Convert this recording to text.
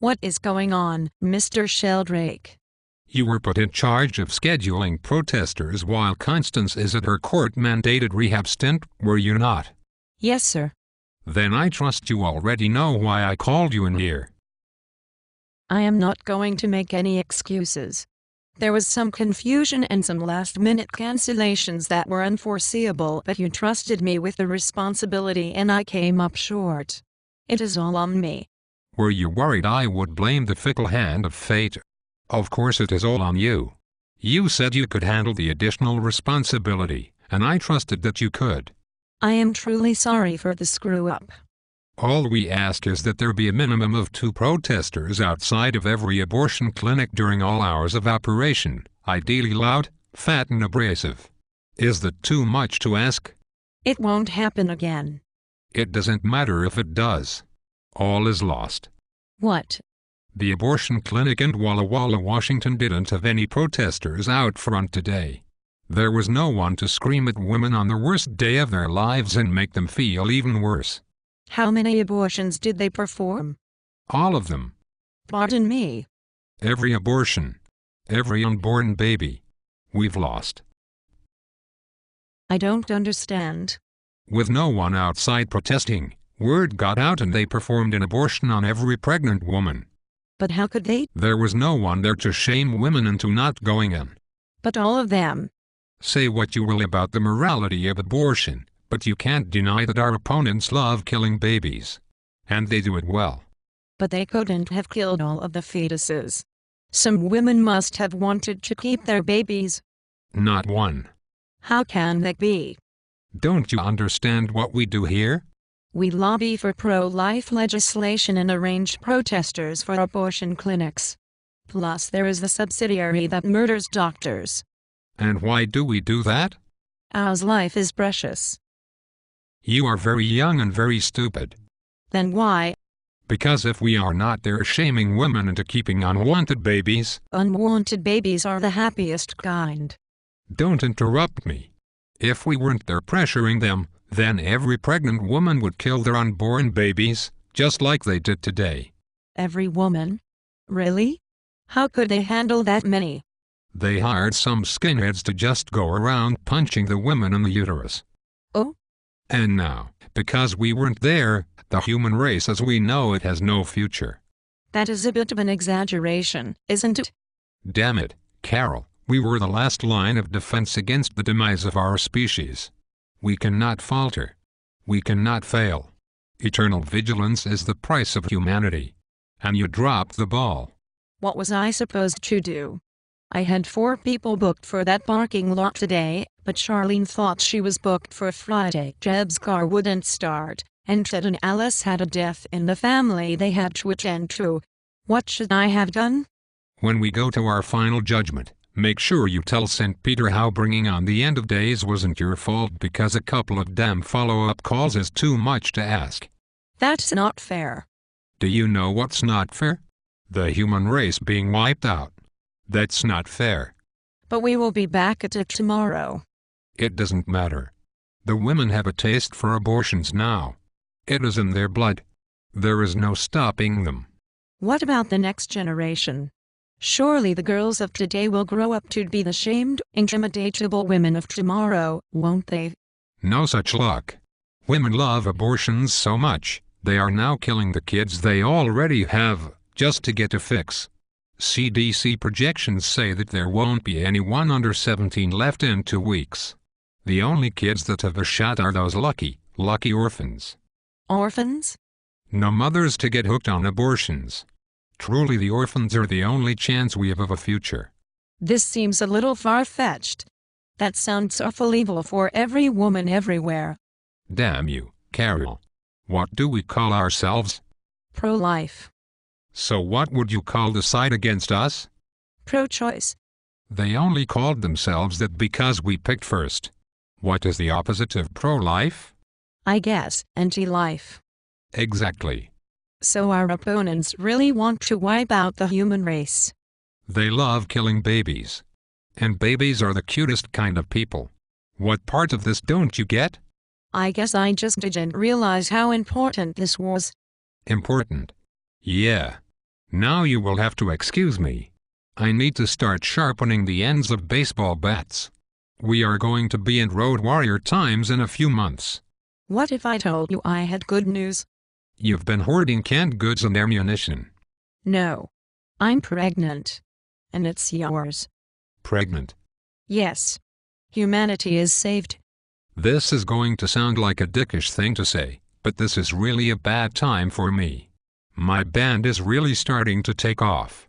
What is going on, Mr. Sheldrake? You were put in charge of scheduling protesters while Constance is at her court-mandated rehab stint, were you not? Yes, sir. Then I trust you already know why I called you in here. I am not going to make any excuses. There was some confusion and some last-minute cancellations that were unforeseeable, but you trusted me with the responsibility and I came up short. It is all on me. Were you worried I would blame the fickle hand of fate? Of course it is all on you. You said you could handle the additional responsibility, and I trusted that you could. I am truly sorry for the screw-up. All we ask is that there be a minimum of 2 protesters outside of every abortion clinic during all hours of operation, ideally loud, fat and abrasive. Is that too much to ask? It won't happen again. It doesn't matter if it does. All is lost. What? The abortion clinic in Walla Walla, Washington didn't have any protesters out front today. There was no one to scream at women on the worst day of their lives and make them feel even worse. How many abortions did they perform? All of them. Pardon me. Every abortion. Every unborn baby. We've lost. I don't understand. With no one outside protesting, word got out and they performed an abortion on every pregnant woman. But how could they? There was no one there to shame women into not going in. But all of them. Say what you will about the morality of abortion, but you can't deny that our opponents love killing babies. And they do it well. But they couldn't have killed all of the fetuses. Some women must have wanted to keep their babies. Not one. How can that be? Don't you understand what we do here? We lobby for pro-life legislation and arrange protesters for abortion clinics. Plus there is the subsidiary that murders doctors. And why do we do that? Ours life is precious. You are very young and very stupid. Then why? Because if we are not there shaming women into keeping unwanted babies... Unwanted babies are the happiest kind. Don't interrupt me. If we weren't there pressuring them, then every pregnant woman would kill their unborn babies, just like they did today. Every woman? Really? How could they handle that many? They hired some skinheads to just go around punching the women in the uterus. Oh? And now, because we weren't there, the human race as we know it has no future. That is a bit of an exaggeration, isn't it? Damn it, Carol, we were the last line of defense against the demise of our species. We cannot falter. We cannot fail. Eternal vigilance is the price of humanity. And you dropped the ball. What was I supposed to do? I had 4 people booked for that parking lot today, but Charlene thought she was booked for Friday. Jeb's car wouldn't start, and Ted and Alice had a death in the family they had to attend to. What should I have done? When we go to our final judgment, make sure you tell St. Peter how bringing on the end of days wasn't your fault because a couple of damn follow-up calls is too much to ask. That's not fair. Do you know what's not fair? The human race being wiped out. That's not fair. But we will be back at it tomorrow. It doesn't matter. The women have a taste for abortions now. It is in their blood. There is no stopping them. What about the next generation? Surely the girls of today will grow up to be the shamed, intimidatable women of tomorrow, won't they? No such luck. Women love abortions so much, they are now killing the kids they already have, just to get a fix. CDC projections say that there won't be anyone under 17 left in 2 weeks. The only kids that have a shot are those lucky orphans. Orphans? No mothers to get hooked on abortions. Truly the orphans are the only chance we have of a future. This seems a little far-fetched. That sounds awful evil for every woman everywhere. Damn you, Carol. What do we call ourselves? Pro-life. So what would you call the side against us? Pro-choice. They only called themselves that because we picked first. What is the opposite of pro-life? I guess, anti-life. Exactly. So our opponents really want to wipe out the human race. They love killing babies. And babies are the cutest kind of people. What part of this don't you get? I guess I just didn't realize how important this was. Important. Yeah. Now you will have to excuse me. I need to start sharpening the ends of baseball bats. We are going to be in Road Warrior times in a few months. What if I told you I had good news? You've been hoarding canned goods and ammunition. No. I'm pregnant. And it's yours. Pregnant? Yes. Humanity is saved. This is going to sound like a dickish thing to say, but this is really a bad time for me. My band is really starting to take off.